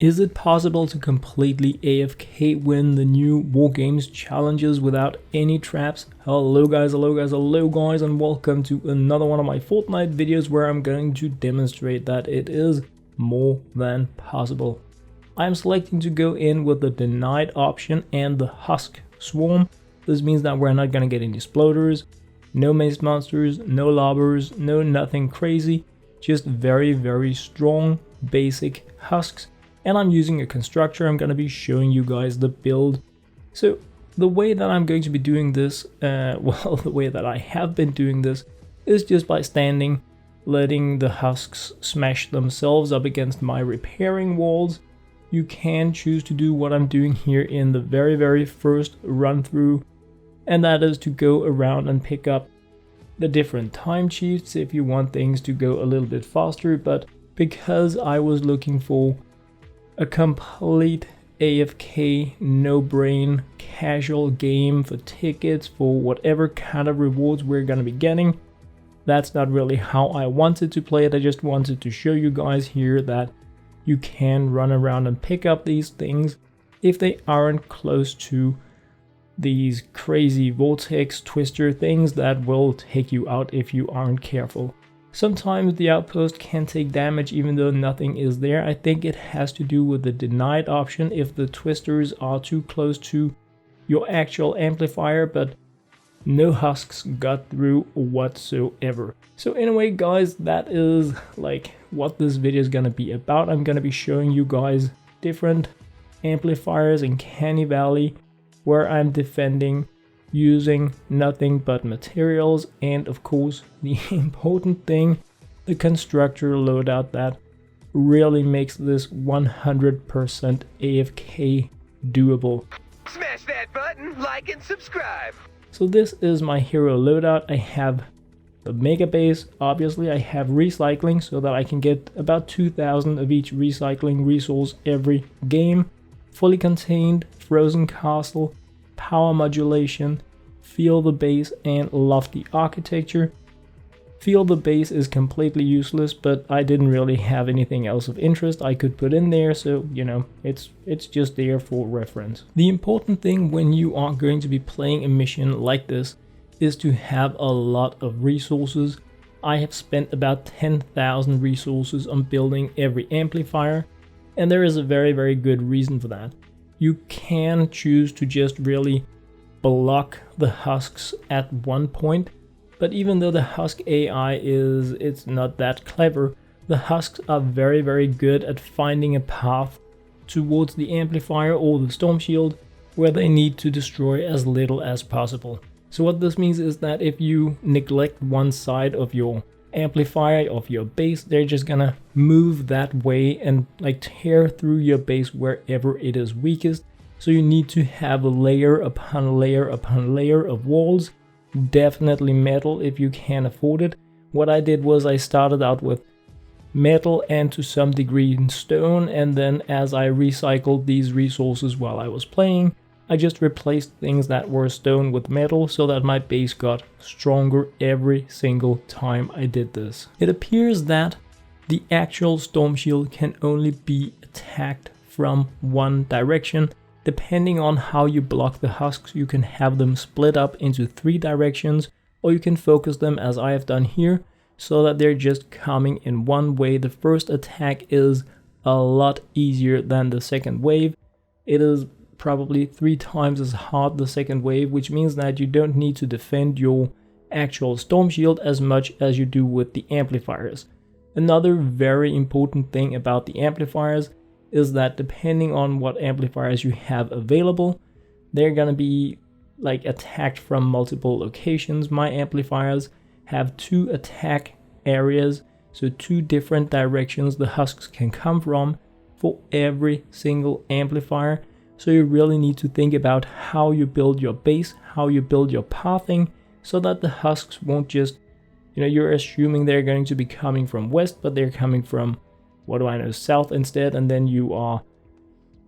Is it possible to completely AFK win the new Wargames challenges without any traps? Hello guys, and welcome to another one of my Fortnite videos where I'm going to demonstrate that it is more than possible. I'm selecting to go in with the denied option and the husk swarm. This means that we're not going to get any exploders, no maze monsters, no lobbers, no nothing crazy, just very strong basic husks. And I'm using a constructor. I'm going to be showing you guys the build. So the way that I'm going to be doing this, the way that I have been doing this is just by standing, letting the husks smash themselves up against my repairing walls. You can choose to do what I'm doing here in the very first run through, and that is to go around and pick up the different time cheats if you want things to go a little bit faster. But because I was looking for a complete AFK, no-brain, casual game for tickets, for whatever kind of rewards we're gonna be getting, that's not really how I wanted to play it. I just wanted to show you guys here that you can run around and pick up these things if they aren't close to these crazy vortex twister things that will take you out if you aren't careful. Sometimes the outpost can take damage even though nothing is there. I think it has to do with the denied option if the twisters are too close to your actual amplifier, but no husks got through whatsoever. So anyway guys, that is like what this video is gonna be about. I'm gonna be showing you guys different amplifiers in Canny Valley where I'm defending using nothing but materials, and of course the important thing, the constructor loadout that really makes this 100% AFK doable. Smash that button, like and subscribe. So this is my hero loadout. I have the mega base, obviously I have recycling so that I can get about 2,000 of each recycling resource every game, fully contained, frozen castle, power modulation, feel the base, and lofty architecture. Feel the base is completely useless, but I didn't really have anything else of interest I could put in there, so you know, it's just there for reference. The important thing when you are going to be playing a mission like this is to have a lot of resources. I have spent about 10,000 resources on building every amplifier, and there is a very good reason for that. You can choose to just really block the husks at one point, but even though the husk AI it's not that clever, the husks are very good at finding a path towards the amplifier or the storm shield where they need to destroy as little as possible. So what this means is that if you neglect one side of your amplifier, of your base, they're just gonna move that way and like tear through your base wherever it is weakest. So you need to have a layer upon layer upon layer of walls, definitely metal if you can afford it. What I did was I started out with metal and to some degree stone, and then as I recycled these resources while I was playing, I just replaced things that were stone with metal so that my base got stronger every single time I did this. It appears that the actual storm shield can only be attacked from one direction. Depending on how you block the husks, you can have them split up into 3 directions, or you can focus them as I have done here, so that they're just coming in one way. The first attack is a lot easier than the second wave. It is probably 3 times as hard the second wave, which means that you don't need to defend your actual storm shield as much as you do with the amplifiers. Another very important thing about the amplifiers is that depending on what amplifiers you have available, they're gonna be like attacked from multiple locations. My amplifiers have 2 attack areas, so 2 different directions the husks can come from for every single amplifier. So you really need to think about how you build your base, how you build your pathing, so that the husks won't just, you know, you're assuming they're going to be coming from west, but they're coming from, what do I know, south instead, and then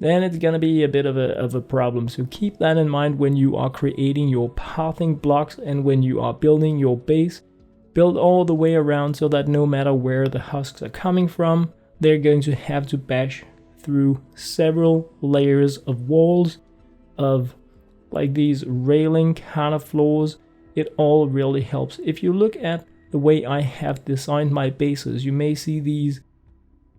it's gonna be a bit of a problem. So keep that in mind when you are creating your pathing blocks and when you are building your base. Build all the way around so that no matter where the husks are coming from, they're going to have to bash through several layers of walls, of like these railing kind of floors. It all really helps. If you look at the way I have designed my bases, you may see these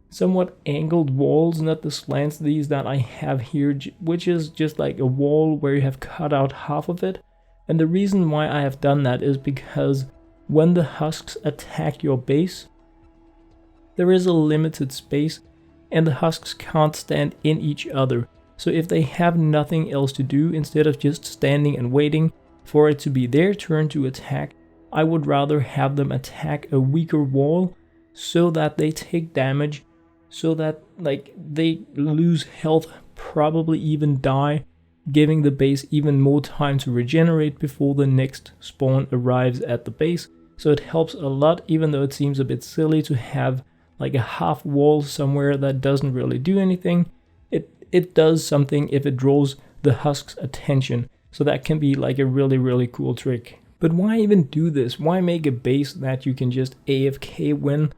somewhat angled walls, not the slants these that I have here, which is just like a wall where you have cut out half of it. And the reason why I have done that is because when the husks attack your base, there is a limited space and the husks can't stand in each other. So if they have nothing else to do, instead of just standing and waiting for it to be their turn to attack, I would rather have them attack a weaker wall so that they take damage, so that like they lose health, probably even die, giving the base even more time to regenerate before the next spawn arrives at the base. So it helps a lot, even though it seems a bit silly to have like a half wall somewhere that doesn't really do anything. It does something if it draws the husk's attention. So that can be like a really cool trick. But why even do this? Why make a base that you can just AFK win?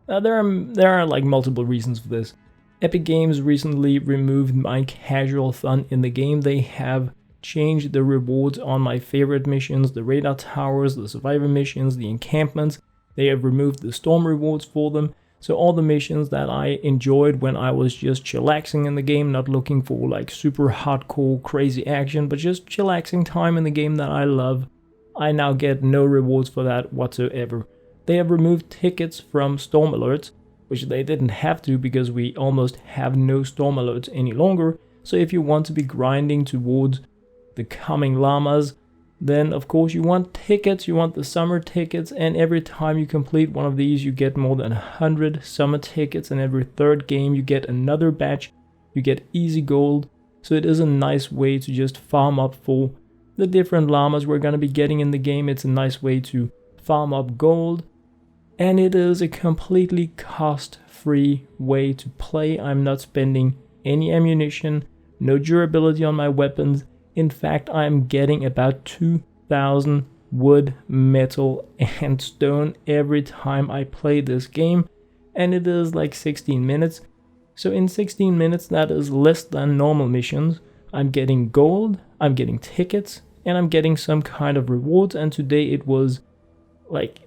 There are like multiple reasons for this. Epic Games recently removed my casual fun in the game. They have changed the rewards on my favorite missions, the radar towers, the survivor missions, the encampments. They have removed the storm rewards for them. So all the missions that I enjoyed when I was just chillaxing in the game, not looking for like super hardcore crazy action, but just chillaxing time in the game that I love, I now get no rewards for that whatsoever. They have removed tickets from storm alerts, which they didn't have to because we almost have no storm alerts any longer. So if you want to be grinding towards the coming llamas, then of course you want tickets, you want the summer tickets, and every time you complete one of these you get more than 100 summer tickets, and every third game you get another batch, you get easy gold. So it is a nice way to just farm up for the different llamas we're going to be getting in the game. It's a nice way to farm up gold, and it is a completely cost-free way to play. I'm not spending any ammunition, no durability on my weapons. In fact, I'm getting about 2,000 wood, metal, and stone every time I play this game, and it is like 16 minutes. So in 16 minutes, that is less than normal missions. I'm getting gold, I'm getting tickets, and I'm getting some kind of rewards. And today it was 80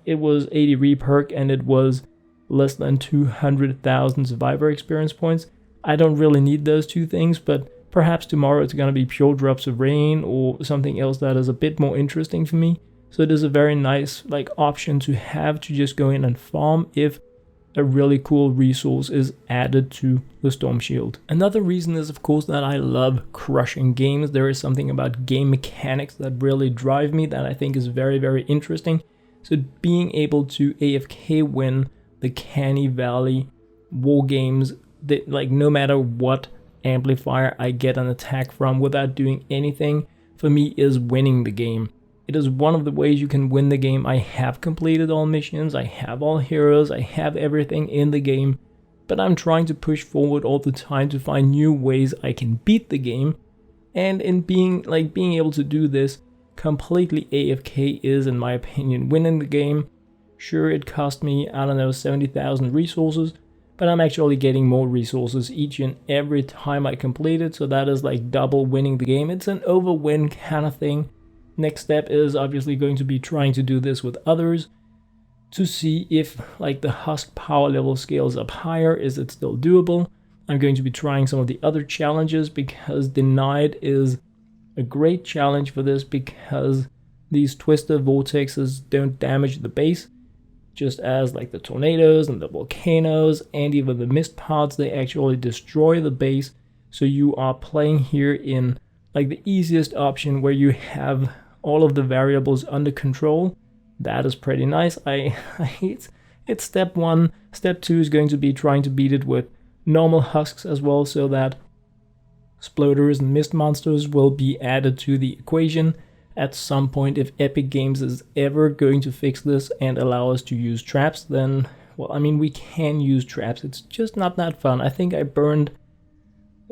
reperk, and it was less than 200,000 survivor experience points. I don't really need those two things, but perhaps tomorrow it's going to be pure drops of rain or something else that is a bit more interesting for me. So it is a very nice option to have, to just go in and farm if a really cool resource is added to the storm shield. Another reason is of course that I love crushing games. There is something about game mechanics that really drive me that I think is very interesting. So being able to AFK win the Canny Valley Wargames, that no matter what amplifier I get an attack from without doing anything, for me is winning the game. It is one of the ways you can win the game. I have completed all missions, I have all heroes, I have everything in the game, but I'm trying to push forward all the time to find new ways I can beat the game. And in being able to do this completely AFK is, in my opinion, winning the game. Sure, it cost me, I don't know, 70,000 resources, but I'm actually getting more resources each and every time I complete it, so that is like double winning the game. It's an over-win kind of thing. Next step is obviously going to be trying to do this with others to see if the husk power level scales up higher. Is it still doable? I'm going to be trying some of the other challenges, because Denied is a great challenge for this, because these twister vortexes don't damage the base, just as the tornadoes and the volcanoes and even the mist pods, they actually destroy the base. So you are playing here in the easiest option where you have all of the variables under control. That is pretty nice. It's step one. Step two is going to be trying to beat it with normal husks as well, so that sploders and mist monsters will be added to the equation at some point. If Epic Games is ever going to fix this and allow us to use traps, then, well, I mean, we can use traps. It's just not that fun. I think I burned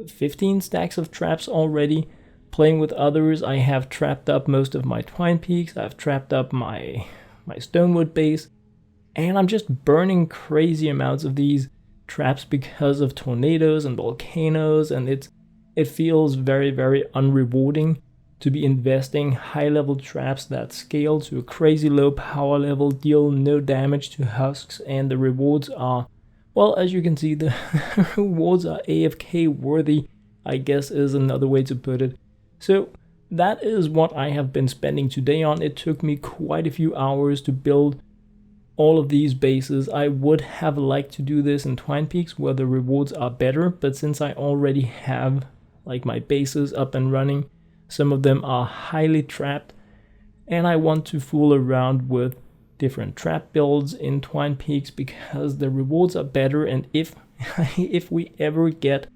15 stacks of traps already. Playing with others, I have trapped up most of my twine peaks. I've trapped up my stonewood base, and I'm just burning crazy amounts of these traps because of tornadoes and volcanoes, and it feels very, very unrewarding to be investing high level traps that scale to a crazy low power level, deal no damage to husks, and the rewards are, well, as you can see, the rewards are AFK worthy, I guess is another way to put it. So that is what I have been spending today on. It took me quite a few hours to build all of these bases. I would have liked to do this in Twine Peaks where the rewards are better, but since I already have like my bases up and running, some of them are highly trapped, and I want to fool around with different trap builds in Twine Peaks because the rewards are better. And if we ever get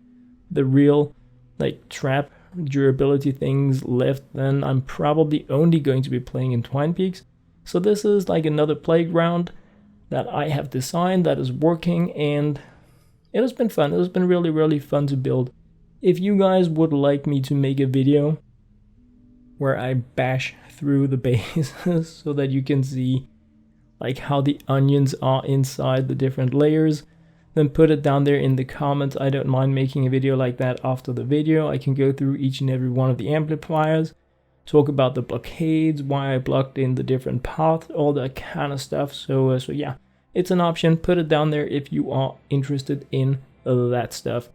the real like trap durability things left, then I'm probably only going to be playing in Twine Peaks. So this is like another playground that I have designed that is working, and it has been fun. It has been really, really fun to build. If you guys would like me to make a video where I bash through the bases so that you can see like how the onions are inside the different layers, then put it down there in the comments. I don't mind making a video like that after the video. I can go through each and every one of the amplifiers, talk about the blockades, why I blocked in the different paths, all that kind of stuff. So yeah, it's an option. Put it down there if you are interested in that stuff.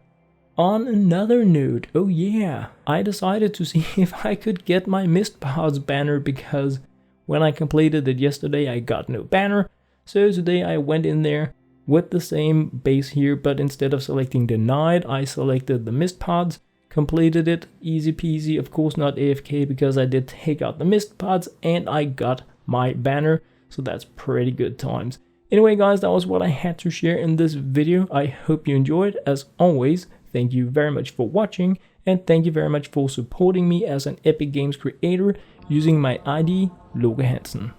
On another note, oh yeah, I decided to see if I could get my Mist Pods banner, because when I completed it yesterday I got no banner. So today I went in there with the same base here, but instead of selecting denied, I selected the Mist Pods, completed it, easy peasy, of course not AFK because I did take out the Mist Pods, and I got my banner, so that's pretty good times. Anyway guys, that was what I had to share in this video. I hope you enjoyed. As always, thank you very much for watching, and thank you very much for supporting me as an Epic Games creator using my ID, LokeHansen.